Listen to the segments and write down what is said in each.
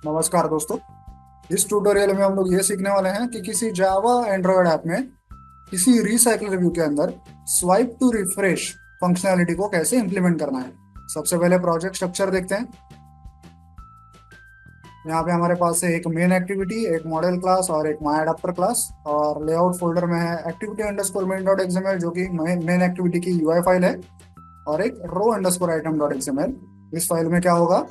नमस्कार दोस्तों। इस ट्यूटोरियल में हम लोग ये सीखने वाले हैं कि किसी जावा एंड्रॉयड ऐप में किसी रिसाइकल व्यू के अंदर स्वाइप टू रिफ्रेश फंक्शनैलिटी को कैसे इंप्लीमेंट करना है। सबसे पहले प्रोजेक्ट स्ट्रक्चर देखते हैं। यहाँ पे हमारे पास है एक मेन एक्टिविटी, एक मॉडल क्लास और एक माई एडाप्टर क्लास। और लेआउट फोल्डर में है activity underscore main dot XML जो कि मेन एक्टिविटी की यूआई फाइल है, और एक रो अंडरस्कोर आइटम डॉट एक्सएमएल। इस फाइल में क्या होगा,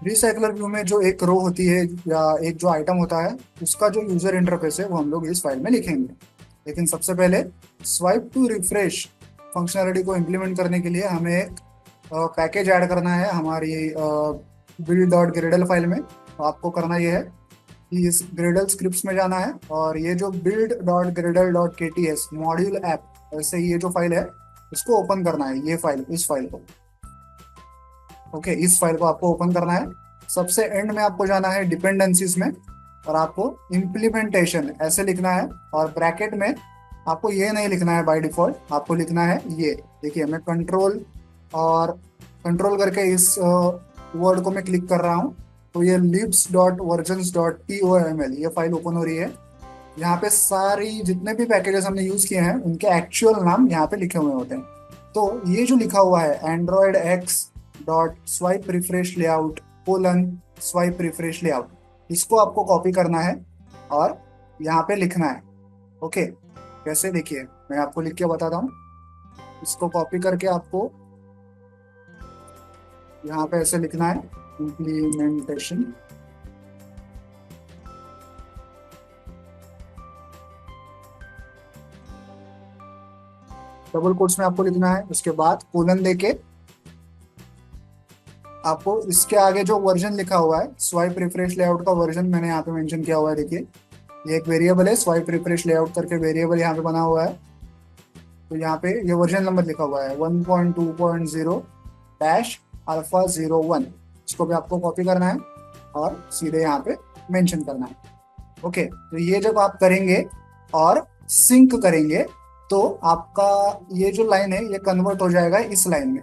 रिसाइकलर व्यू में जो एक रो होती है या एक जो आइटम होता है उसका जो यूजर इंटरफेस है वो हम लोग इस फाइल में लिखेंगे। लेकिन सबसे पहले स्वाइप टू रिफ्रेश फंक्शनैलिटी को इम्प्लीमेंट करने के लिए हमें एक पैकेज ऐड करना है हमारी बिल्ड डॉट ग्रेडल फाइल में। तो आपको करना ये है कि इस ग्रेडल स्क्रिप्ट्स में जाना है और ये जो बिल्ड डॉट ग्रेडल डॉट के टी एस मॉड्यूल ऐप ऐसे ये जो फाइल है इसको ओपन करना है, ये फाइल, इस फाइल को। ओके, इस फाइल को आपको ओपन करना है। सबसे एंड में आपको जाना है डिपेंडेंसीज में और आपको इम्प्लीमेंटेशन ऐसे लिखना है, और ब्रैकेट में आपको ये नहीं लिखना है बाय डिफॉल्ट, आपको लिखना है ये। देखिए मैं कंट्रोल और कंट्रोल करके इस वर्ड को मैं क्लिक कर रहा हूँ तो ये libs dot versions dot TOML ये फाइल ओपन हो रही है। यहाँ पे सारी जितने भी पैकेजेस हमने यूज किए हैं उनके एक्चुअल नाम यहाँ पे लिखे हुए होते हैं। तो ये जो लिखा हुआ है Android x dot swipe refresh layout colon swipe refresh layout, इसको आपको कॉपी करना है और यहाँ पे लिखना है। ओके, कैसे देखिए मैं आपको लिख के बताता हूँ। इसको कॉपी करके आपको यहाँ पे ऐसे लिखना है इम्प्लीमेंटेशन। डबल कोट्स में आपको लिखना है, उसके बाद कोलन देके आपको इसके आगे जो वर्जन लिखा हुआ है स्वाइप रिफ्रेश लेआउट का वर्जन मैंने यहाँ पे मेंशन किया हुआ है। देखिए ये एक वेरिएबल है, स्वाइप रिफ्रेश लेआउट करके वेरिएबल यहाँ पे बना हुआ है। तो यहाँ पे ये वर्जन नंबर लिखा हुआ है 1.2.0 डैश अल्फा 01। इसको भी आपको कॉपी करना है और सीधे यहाँ पे मेंशन करना है। ओके, तो ये जब आप करेंगे और सिंक करेंगे तो आपका ये जो लाइन है ये कन्वर्ट हो जाएगा इस लाइन में।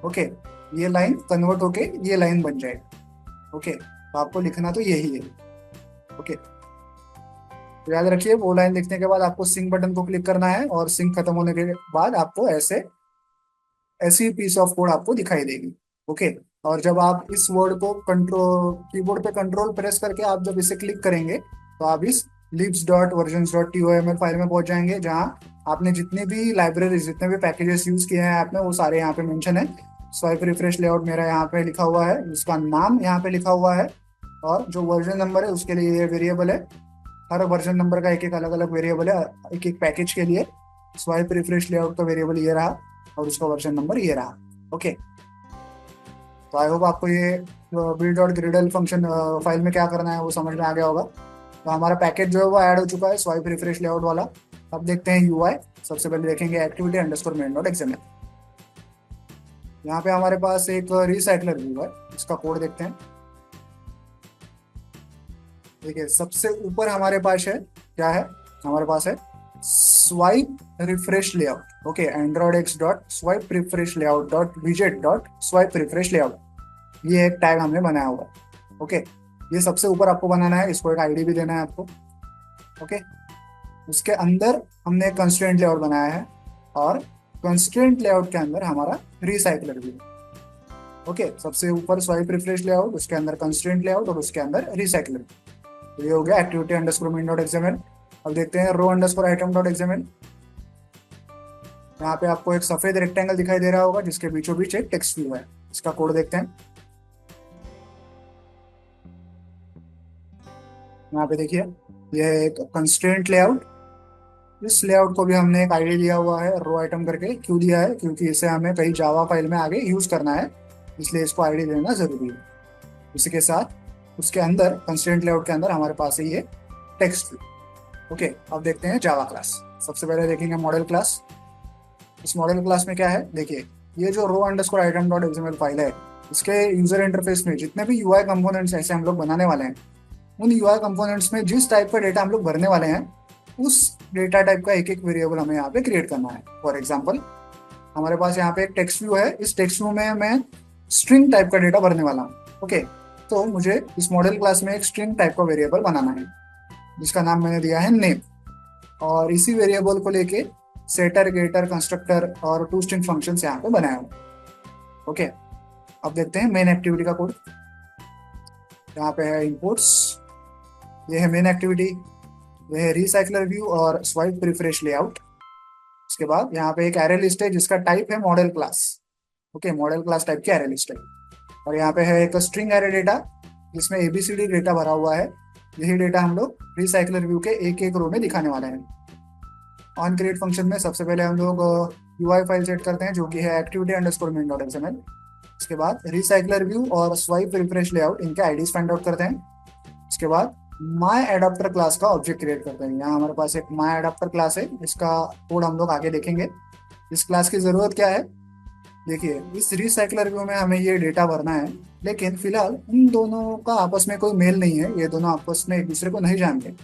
ओके, ये लाइन कन्वर्ट होके ये लाइन बन जाएगी। ओके, तो आपको लिखना तो यही है। ओके, तो याद रखिए वो लाइन लिखने के बाद आपको सिंक बटन को क्लिक करना है और सिंक खत्म होने के बाद आपको ऐसे ऐसी पीस ऑफ कोड आपको दिखाई देगी। ओके, और जब आप इस वर्ड को कंट्रोल कीबोर्ड पे कंट्रोल प्रेस करके आप जब इसे क्लिक करेंगे तो आप इस libs dot versions dot TOML file में पहुंच जाएंगे जहां आपने जितने भी लाइब्रेरीज जितने भी पैकेजेस यूज किए हैं ऐप में वो सारे यहाँ पे मेंशन है। स्वाइप रिफ्रेश लेआउट मेरा यहाँ पे लिखा हुआ है, उसका नाम यहाँ पे लिखा हुआ है, और जो वर्जन नंबर है उसके लिए ये वेरिएबल है। हर वर्जन नंबर का एक एक अलग अलग वेरिएबल है एक एक पैकेज के लिए। स्वाइप रिफ्रेश लेआउट का वेरिएबल ये रहा और उसका वर्जन नंबर ये रहा। ओके, तो आई होप आपको ये बिल्ड डॉट ग्रिडल फंक्शन फाइल में क्या करना है वो समझ में आ गया होगा। तो हमारा पैकेज जो है वो ऐड हो चुका है स्वाइप रिफ्रेश लेआउट वाला। अब देखते हैं यूआई। सबसे पहले देखेंगे activity underscore main dot XML. यहाँ पे हमारे पास एक रिसाइकलर व्यू है, इसका कोड देखते हैं। देखिए सबसे ऊपर हमारे पास है क्या है, हमारे पास है swipe refresh layout. Okay, Android X dot swipe refresh layout dot विजेट डॉट स्वाइप रिफ्रेश लेआउट, ये एक टैग हमने बनाया हुआ है। ओके, ये सबसे ऊपर आपको बनाना है, इसको एक आईडी भी देना है आपको। ओके, उसके अंदर हमने एक कंस्ट्रेंट लेआउट बनाया है और कंस्ट्रेंट लेआउट के अंदर हमारा रिसाइकलर भी है। ओके, सबसे ऊपर स्वाइप रिफ्रेश लेआउट, उसके अंदर कंस्ट्रेंट लेआउट और उसके अंदर रिसाइकलर। तो ये हो गया activity underscore main dot XML. अब देखते हैं रो अंडरस्कोर आइटम डॉट एक्सएमएल। यहाँ पे आपको एक सफेद रेक्टेंगल दिखाई दे रहा होगा जिसके बीचों बीच एक टेक्स्ट व्यू है, इसका कोड देखते हैं। यहाँ पे देखिए ये एक कंस्ट्रेंट लेआउट, इस लेआउट को भी हमने एक आईडी दिया हुआ है रो आइटम करके। क्यों दिया है, क्योंकि इसे हमें कहीं जावा फाइल में आगे यूज करना है, इसलिए इसको आईडी देना जरूरी है। इसी के साथ उसके अंदर कंस्ट्रेंट लेआउट के अंदर हमारे पास है ये टेक्स्ट व्यू। ओके, अब देखते हैं जावा क्लास। सबसे पहले देखेंगे मॉडल क्लास। इस मॉडल क्लास में क्या है, देखिए ये जो row underscore item dot XML file है इसके यूजर इंटरफेस में जितने भी यूआई कंपोनेंट्स ऐसे हम लोग बनाने वाले हैं, उन यूआई कंपोनेंट्स में जिस टाइप का डेटा हम लोग भरने वाले हैं उस डेटा टाइप का एक एक वेरिएबल हमें यहाँ पे क्रिएट करना है। फॉर एग्जाम्पल हमारे पास यहाँ पे एक टेक्स्ट व्यू है, इस टेक्स्ट व्यू में मैं स्ट्रिंग टाइप का डेटा भरने वाला हूँ। ओके, तो मुझे इस मॉडल क्लास में एक स्ट्रिंग टाइप का वेरिएबल बनाना है जिसका नाम मैंने दिया है नेम। और इसी वेरिएबल को लेके सेटर, गेटर, कंस्ट्रक्टर और टू स्ट्रिंग फंक्शंस यहाँ पे बनाए हुए। ओके, अब देखते हैं मेन एक्टिविटी का कोड। यहाँ पे है इनपुट्स, ये है मेन एक्टिविटी, ये है रिसाइकलर व्यू और स्वाइप रिफ्रेश लेआउट। उसके बाद यहाँ पे एक एरे लिस्ट है जिसका टाइप है model class. Okay, model class type की एरे लिस्ट है। और यहाँ पे है एक स्ट्रिंग एरे डेटा जिसमें एबीसीडी डेटा भरा हुआ है। यही डेटा हम लोग रिसाइकलर व्यू के एक एक रो में दिखाने वाले हैं। ऑन क्रिएट फंक्शन में सबसे पहले हम लोग यूआई फाइल सेट करते हैं जो कि है activity underscore main dot XML. उसके बाद रिसाइकलर व्यू और स्वाइप रिफ्रेश लेआउट इनके आईडीज फाइंड आउट करते हैं। उसके बाद माई एडाप्टर क्लास का ऑब्जेक्ट क्रिएट करते हैं। यहाँ हमारे पास एक माई एडाप्टर क्लास है, इसका कोड हम लोग आगे देखेंगे। इस क्लास की जरूरत क्या है, देखिए इस रिसाइकलर व्यू में हमें ये डेटा भरना है, लेकिन फिलहाल इन दोनों का आपस में कोई मेल नहीं है, ये दोनों आपस में एक दूसरे को नहीं जानते।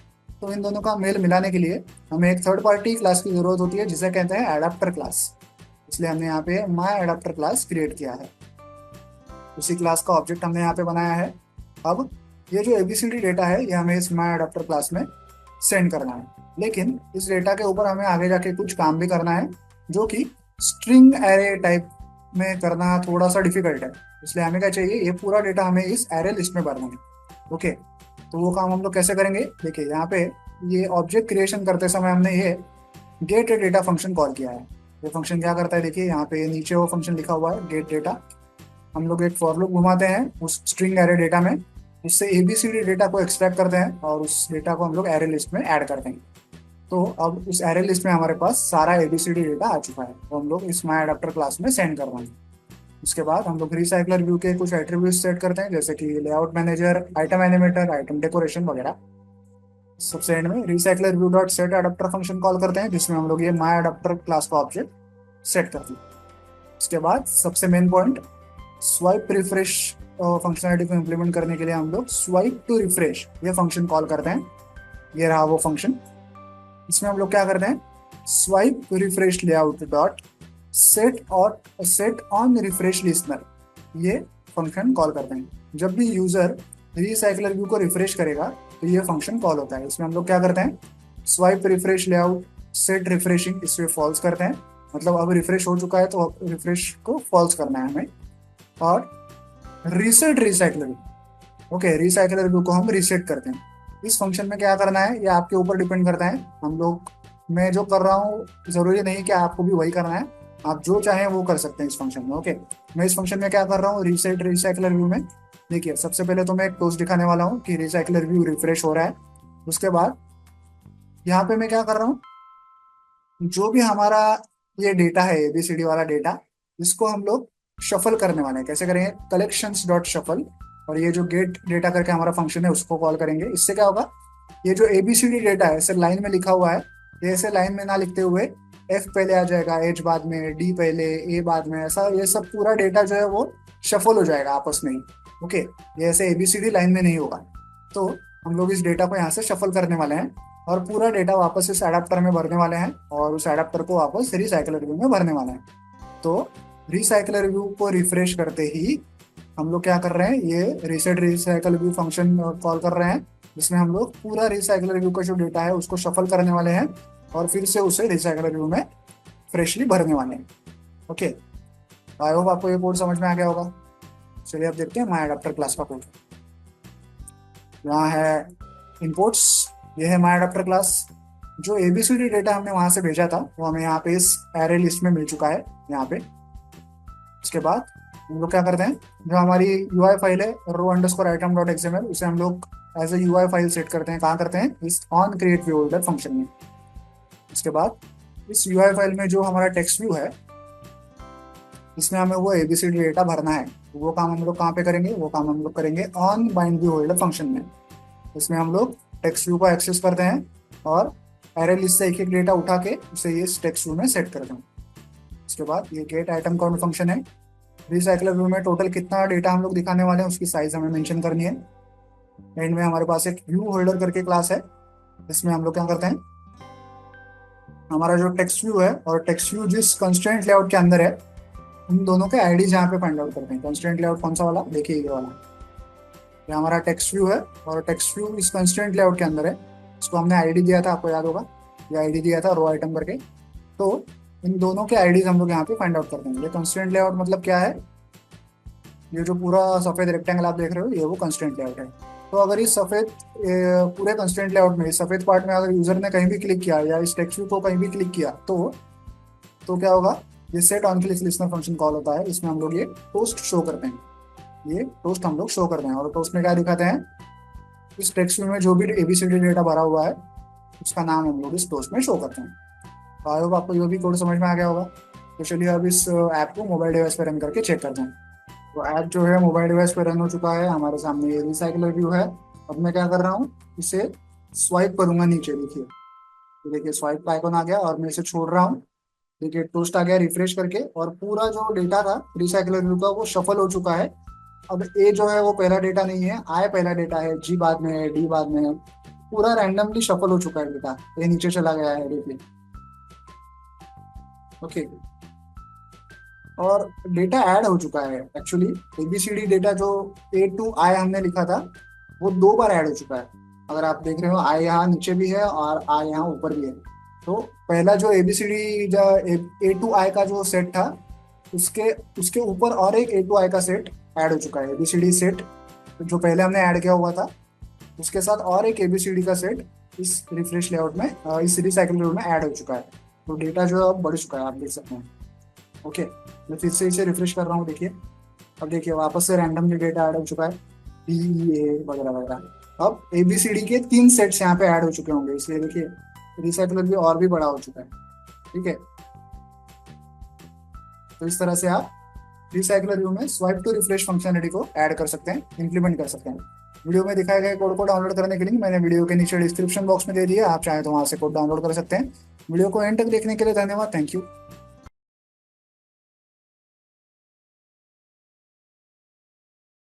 तो इन दोनों का मेल मिलाने के लिए हमें एक थर्ड पार्टी क्लास की जरूरत होती है जिसे कहते हैं एडाप्टर क्लास। इसलिए हमने यहाँ पे माई एडाप्टर क्लास क्रिएट किया है। उसी क्लास का ऑब्जेक्ट हमने यहाँ पे बनाया है। अब ये जो एबीसीडी डेटा है ये हमें इस माई एडाप्टर क्लास में सेंड करना है, लेकिन इस डेटा के ऊपर हमें आगे जाके कुछ काम भी करना है जो कि स्ट्रिंग एरे टाइप में करना थोड़ा सा डिफिकल्ट है। इसलिए हमें क्या चाहिए, ये पूरा डेटा हमें इस एरे लिस्ट में भरना है। ओके, तो वो काम हम लोग कैसे करेंगे, देखिए यहाँ पे ये ऑब्जेक्ट क्रिएशन करते समय हमने ये गेट डेटा फंक्शन कॉल किया है। ये फंक्शन क्या करता है, देखिए यहाँ पे नीचे वो फंक्शन लिखा हुआ है गेट डेटा। हम लोग एक फॉर लूप घुमाते हैं उस स्ट्रिंग एरे डेटा में, उससे एबीसीडी डेटा को एक्सट्रैक्ट करते हैं और उस डेटा को हम लोग एरे लिस्ट में ऐड करते हैं। तो अब उस एरे लिस्ट में हमारे पास सारा एबीसीडी डेटा आ चुका है, तो हम लोग इस माई एडाप्टर क्लास में सेंड कर देंगे। उसके बाद हम लोग रिसाइकलर व्यू के कुछ एट्रीब्यूट सेट करते हैं जैसे कि layout manager, item animator, item decoration वगैरह। सबसे एंड में recycler view dot set adapter function call करते हैं जिसमें हम लोग ये माई एडाप्टर क्लास का ऑब्जेक्ट सेट करते हैं। उसके बाद सबसे main point, swipe refresh functionality को इम्प्लीमेंट करने के लिए हम लोग स्वाइप टू रिफ्रेश ये फंक्शन कॉल करते हैं। ये रहा वो फंक्शन। इसमें हम लोग क्या करते हैं, swipe refresh layout dot set on refresh listener ये फंक्शन कॉल करते हैं। जब भी यूजर रिसाइकलर व्यू को रिफ्रेश करेगा तो ये फंक्शन कॉल होता है। इसमें हम लोग क्या करते हैं, swipe refresh layout set refreshing इसमें फॉल्स करते हैं, मतलब अब रिफ्रेश हो चुका है तो अब रिफ्रेश को फॉल्स करना है हमें। और reset recycler view, okay, recycler view को हम रीसेट करते हैं। इस फंक्शन में क्या करना है ये आपके ऊपर डिपेंड करता है। हम लोग, मैं जो कर रहा हूँ जरूरी नहीं कि आपको भी वही करना है, आप जो चाहें वो कर सकते हैं इस फंक्शन में। ओके, मैं इस फंक्शन में क्या कर रहा हूँ, रीसेट रिसाइकलर व्यू में देखिए सबसे पहले तो मैं एक टोस्ट दिखाने वाला हूँ कि रिसाइकलर व्यू रिफ्रेश हो रहा है। उसके बाद यहाँ पे मैं क्या कर रहा हूँ, जो भी हमारा ये डेटा है एबीसीडी वाला डेटा, इसको हम लोग शफल करने वाले हैं। कैसे करेंगे, कलेक्शंस डॉट शफल, और ये जो गेट डेटा करके हमारा फंक्शन है उसको कॉल करेंगे। इससे क्या होगा, ये जो एबीसीडी डेटा है ऐसे लाइन में लिखा हुआ है, ये ऐसे लाइन में ना लिखते हुए एफ पहले आ जाएगा, एच बाद में, डी पहले, ए बाद में, ऐसा ये सब पूरा डेटा जो है वो शफल हो जाएगा आपस में ही। ओके, ये ऐसे एबीसीडी लाइन में नहीं होगा। तो हम लोग इस डेटा को यहाँ से शफल करने वाले हैं और पूरा डेटा वापस इस एडाप्टर में भरने वाले हैं और उस एडाप्टर को वापस रिसाइकलर व्यू में भरने वाले हैं। तो रिसाइकलर व्यू को रिफ्रेश करते ही हम लोग क्या कर रहे हैं, ये reset recycle view function call कर रहे हैं जिसमें हम लोग पूरा रिसाइकलर व्यू का जो डेटा है उसको शफल करने वाले हैं और फिर से उसे रिसाइकलर व्यू में फ्रेशली भरने वाले हैं। ओके, आई होप आपको ये कोड समझ में आ गया होगा। चलिए अब देखते हैं माई एडाप्टर क्लास का कोड। यहाँ है इनपुट्स, ये है माई एडाप्टर क्लास। जो एबीसीडी डेटा हमने वहां से भेजा था वो हमें यहाँ पे इस एरे लिस्ट में मिल चुका है यहाँ पे। उसके बाद हम लोग क्या करते हैं, जो हमारी यूआई फाइल है row underscore item dot XML, उसे हम लोग as a UI file set करते हैं। कहाँ करते हैं, इस on create view holder function में। उसके बाद इस यूआई फाइल में जो हमारा टेक्स्ट व्यू है इसमें हमें वो एबीसीडी डेटा भरना है। वो काम हम लोग कहाँ पे करेंगे, वो काम हम लोग करेंगे on bind view holder function में। इसमें हम लोग टेक्स्ट व्यू को एक्सेस करते हैं और एरे लिस्ट से एक एक डेटा उठा के उसे ये टेक्स्ट व्यू में सेट करते हैं। उसके बाद ये गेट आइटम काउंट फंक्शन है। रिसाइकलर व्यू में टोटल कितना डेटा हम लोग दिखाने वाले हैं उसकी साइज हमें मेंशन करनी है। एंड में हमारे पास एक व्यू होल्डर करके क्लास है, इसमें हम लोग क्या करते हैं, हमारा जो टेक्स्ट व्यू है और टेक्स्ट व्यू जिस कंस्ट्रेंट लेआउट के अंदर है उन दोनों के आईडी यहाँ पे फाइंड आउट करते हैं। कंस्ट्रेंट लेआउट कौन सा वाला, देखिए ये वाला। ये हमारा टेक्स्ट व्यू है, और टेक्स्ट व्यू इस कंस्ट्रेंट लेआउट के अंदर है। इसको हमने आईडी दिया था, आपको याद होगा, ये आईडी दिया था रो आइटम करके। तो इन दोनों के आईडीज हम लोग यहाँ पे फाइंड आउट कर देंगे। ये कंस्ट्रेंट लेआउट मतलब क्या है, ये जो पूरा सफेद रेक्टेंगल आप देख रहे हो, ये वो कंस्ट्रेंट लेआउट है। तो अगर इस सफेद पूरे कंस्ट्रेंट लेआउट में, इस सफेद पार्ट में अगर यूजर ने कहीं भी क्लिक किया या इस टेक्स्ट व्यू को कहीं भी क्लिक किया, तो क्या होगा, ये set on click listener function call होता है। इसमें हम लोग ये टोस्ट शो करते हैं, ये टोस्ट हम लोग शो करते हैं। और टोस्ट में क्या दिखाते हैं, इस टेक्स्ट व्यू में जो भी एबीसीडी डेटा भरा हुआ है उसका नाम हम लोग इस टोस्ट में शो करते हैं। तो आई होप आपको ये भी कोड समझ में आ गया होगा। तो चलिए अब इस ऐप को मोबाइल डिवाइस पर रन करके चेक करते हैं। तो ऐप जो है मोबाइल डिवाइस पर रन हो चुका है, हमारे सामने ये रिसाइकलर व्यू है। अब मैं क्या कर रहा हूँ, इसे स्वाइप करूंगा नीचे, देखिए। तो देखिए स्वाइप का आइकन आ गया और मैं इसे छोड़ रहा हूँ। देखिए टोस्ट आ गया रिफ्रेश करके, और पूरा जो डेटा था रिसाइकलर व्यू का वो शफल हो चुका है। अब ए जो है वो पहला डेटा नहीं है, आई पहला डेटा है, जी बाद में है, डी बाद में है। पूरा रैंडमली शफल हो चुका है डेटा, ये नीचे चला गया है, देखिए। ओके, और डेटा ऐड हो चुका है एक्चुअली। एबीसीडी डेटा जो ए टू आई हमने लिखा था वो 2 बार ऐड हो चुका है। अगर आप देख रहे हो, आई यहाँ नीचे भी है और आई यहाँ ऊपर भी है। तो पहला जो एबीसीडी जो ए टू आई का जो सेट था, उसके उसके ऊपर और एक ए टू आई का सेट ऐड हो चुका है, एबीसीडी सेट जो पहले हमने ऐड किया हुआ था, उसके साथ और एक एबीसीडी का सेट इस रिफ्रेश लेआउट में, इस रिसाइकल लेआउट में ऐड हो चुका है। तो डेटा जो है अब बढ़ चुका है, आप देख सकते हैं। ओके, मैं फिर से इसे रिफ्रेश कर रहा हूँ, देखिए। अब देखिए वापस से रैंडमली डेटा ऐड हो चुका है, डी ए वगैरह वगैरह। अब एबीसीडी के 3 सेट्स यहाँ पे ऐड हो चुके होंगे, इसलिए देखिए रिसाइकलर भी और भी बड़ा हो चुका है। ठीक है, तो इस तरह से आप रिसाइकलर व्यू में स्वाइप टू रिफ्रेश फंक्शनलिटी को ऐड कर सकते हैं, इंप्लीमेंट कर सकते हैं। वीडियो में दिखाए गए कोड को डाउनलोड करने के लिंक मैंने वीडियो के नीचे डिस्क्रिप्शन बॉक्स में दे दिया, आप चाहें तो वहां से कोड डाउनलोड कर सकते हैं। वीडियो को एंड तक देखने के लिए धन्यवाद, थैंक यू।